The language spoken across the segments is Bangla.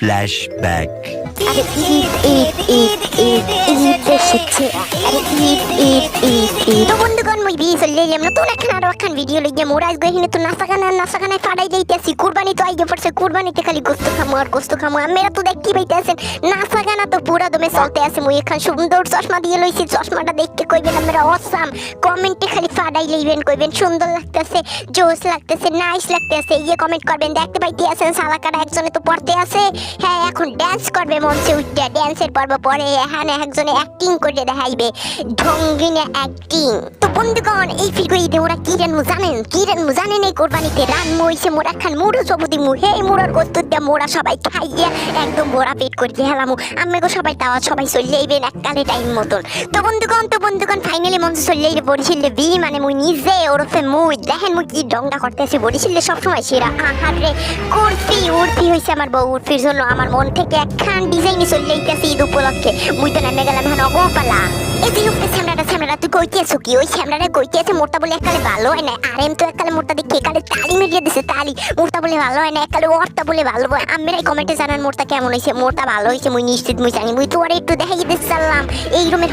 Flashback. আরে ঈদ ঈদ ঈদ ঈদ ঈদ এসেছে। আরে ঈদ ঈদ ঈদ ঈদ। তো বন্ধুগণ মুই বিয়ে চলে এলাম নতুন আরো একখান ভিডিও লইয়া মোর আজকে এখানে তো নাচাগানায় ফাড়াই যাইতেছি। কুরবানি তো আইগে পড়ছে, কুরবানিতে খালি গোস্ত খামো আর গোস্ত খামো। আপনারা তো দেখতে পাইতেছেন নাচাগানা তো পুরা দমে চলতে আছে। মুই এখান সুন্দর চশমা দিয়ে লইছি, চশমাটা দেখতে কইবেন আপনারা অসাম, কমেন্টে খালি ফাড়াই লইবেন, কইবেন সুন্দর লাগতেছে, জোস লাগতেছে, নাইস লাগতেছে, ইয়ে কমেন্ট করবেন। দেখতে পাইতে আছেন সালাকাটা একজনে তো পড়তে আছে, হ্যাঁ এখন ডান্স করবে মঞ্চে উঠে। ড্যান্সের পর্ব পরে এখানে একজনে অ্যাক্টিং করে দেখাইবে, ঢঙ্গিনে অ্যাক্টিং। তো বন্ধুগণ এই ফিগুইতে ওরা কি রানমু জানেন এই কোরবানিতে রানমু হইছে মোরা খান মুড়ো সবুদি মু হে মোরার গোস্তুটা মোরা সবাই খাইয়া একদম মোরা পেট করে হেলামু। আম্মেগো সবাই দাওয়াত, সবাই চলে যাইবেন এককালে টাইম মতন। তো বন্ধুগণ ফাইনালি মঞ্চে চলে যাইবে বরিশালে বি মানে মুই নিজে ওরফে মুই দেখেন মুই কি ডঙ্গা করতেছি বরিশালে সবসময় সেরা। আহারে উর্ফি হইছে আমার বউ। উর্ফির জন্য আমার মন থেকে একখান ডিজাইনে চলে যাইতেছে ঈদ উপলক্ষে। মুই তো নেমে গেলাম এখন অগোপালা। এই যে লোকটা স্যামরাটা তুই কইতে আছো কি? ওই স্যামরাটা কইতে আছে মোরটা বলে এককালে ভালো হয় না। আর এম তো এককালে মোরটা দেখে একালে তালি মেরিয়ে দিছে, তালি। মোরটা বলে ভালো হয় না, এককালে ওরটা বলে ভালো হয়। আমরাই কমেন্টে জানান মোরটা কেমন হয়েছে। মোরটা ভালো হয়েছে মুই নিশ্চিত, মুই জানি। মুই তো আর একটু দেখাই দিতে চাইলাম এই রুমের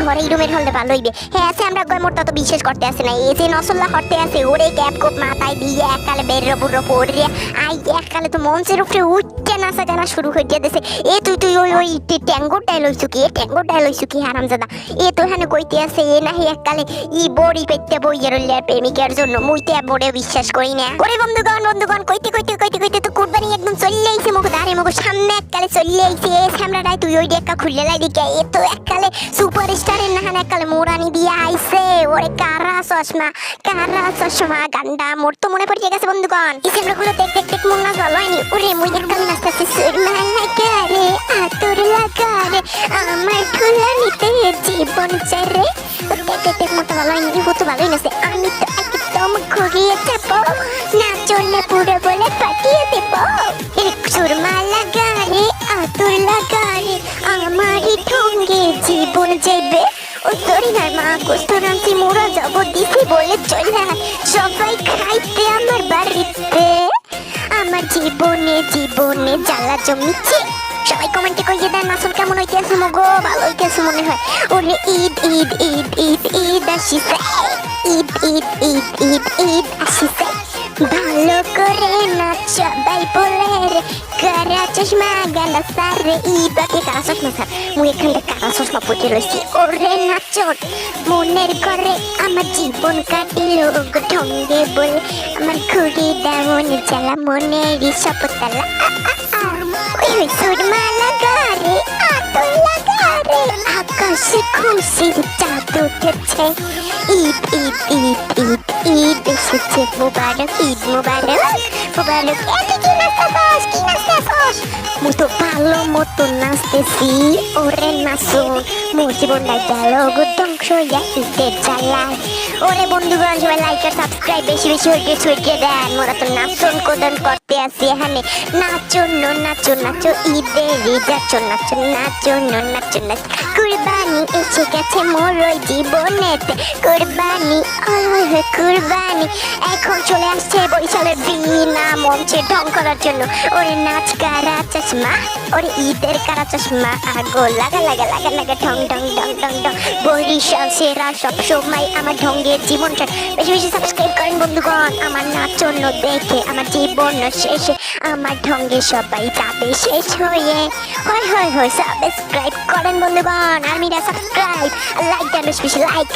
হলে ভালো হইবে। হ্যাঁ আছে আমরা গয় মোরটা তো বিশেষ করতে আসে না। এই যে নসল্লা করতে আছে ওরে ক্যাপ কোপ মাথায় দিয়ে এককালে বের বুড়ো পড়িয়ে আই এককালে তো মঞ্চের উপরে উঠতে নাচা গানা শুরু হয়ে দিয়েছে। এ তুই ওই ট্যাঙ্গোটাই লইছু কি হারামজাদা? এ তো এখানে কইতে আছে এ নাহি এককালে ই বড়ি পেটতে বইয়ের রইলে প্রেমিকের জন্য। মুইতে বড়ে বিশ্বাস করি না। ওরে বন্ধুগণ কইতে তো কুরবানি একদম চলে আইছে মুখ দাঁড়ে মুখ সামনে এককালে চলে আইছে। এ সামরাটাই তুই ওই ডেক্কা খুললে লাই দিকে। এ তো এককালে সুপারস্টারের নাহান এককালে মোরানি দিয়ে আইছে। ওরে কারা চশমা গান্ডা মোর তো মনে পড়ে গেছে বন্ধুগণ। এই সামরাগুলো দেখ মন না ভালো হয়নি। ওরে মুই এককালে নাচতেছি সুরমা লাগারে আতর লাগারে আমার ঠুলানিতে জীবন চারে। দেখ মোটা ভালো হয়নি, ও তো ভালোই নাচে। আমি তো একদম ঘুরিয়ে যাবো, না চললে পুরো বলে পাঠিয়ে দেব। সুরমা লাগারে আতর লাগারে আমারই ঠঙ্গে জীবন যাইবে। ও সরি না মা, কষ্টরান্তি মোরা যাবো দিদি বলে চলে সবাই খাইতে আমার বাড়িতে। আমার জীবনে জ্বালা জমিছে। সবাই কমেন্টে কইয়ে দেন মাসুল কেমন হইতেছে মগো? ভালো হইতেছে মনে হয়। ওরে ঈদ আসিছে, ঈদ আসিছে। ভালো করে নাচ সবাই বলে রে কারা চশমা গানা সারে ঈদকে কারা চশমা স্যার। মুই এখানটা কারা চশমা পরে রয়েছি। ওরে নাচন মনের করে আমার জীবন কাটিল ঢঙ্গে বলে আমার ঘুরি দেওয়ান জ্বালা মনেরই সপতলা। ওই সুরমা লাগারে আতর লাগারে আকাশে খুশির চাঁদ উঠেছে। ঈদ এসেছে মুবারক, ঈদ মুবারক। কি নাচতেছস? মুই তো ভালো মতো নাচতেছি। ওরে নাচুন মোর জীবনটা গেল ধ্বংস ঈদের জ্বালায়। ওরে বন্ধুগণ সবাই লাইক আর সাবস্ক্রাইব বেশি হইতে দেন। মোরা তো নাচন কোদন করতে আসি এখানে। নাচো ঈদের নাচো। কুরবানি এসে গেছে মোর ওই জীবনেতে। কুরবানি এখন চলে আসছে বরিশালের বিনা মঞ্চে ঢং করার জন্য। ওরে নাচ কারা চশমা, ওরে ঈদের কারা চশমা আগো লাগা ঢং বরিশাল সেরা সব সময় আমার ঢঙ্গের জীবনটা। বেশি সাবস্ক্রাইব করেন বন্ধুগণ। আমার নাচন দেখে আমার জীবন শেষে আমার ঢঙ্গে সবাই যাবে শেষ হয়ে। হয় সাবস্ক্রাইব করেন বন্ধুগণ। আর মিরা সাবস্ক্রাইব লাইক দেন, বেশি লাইক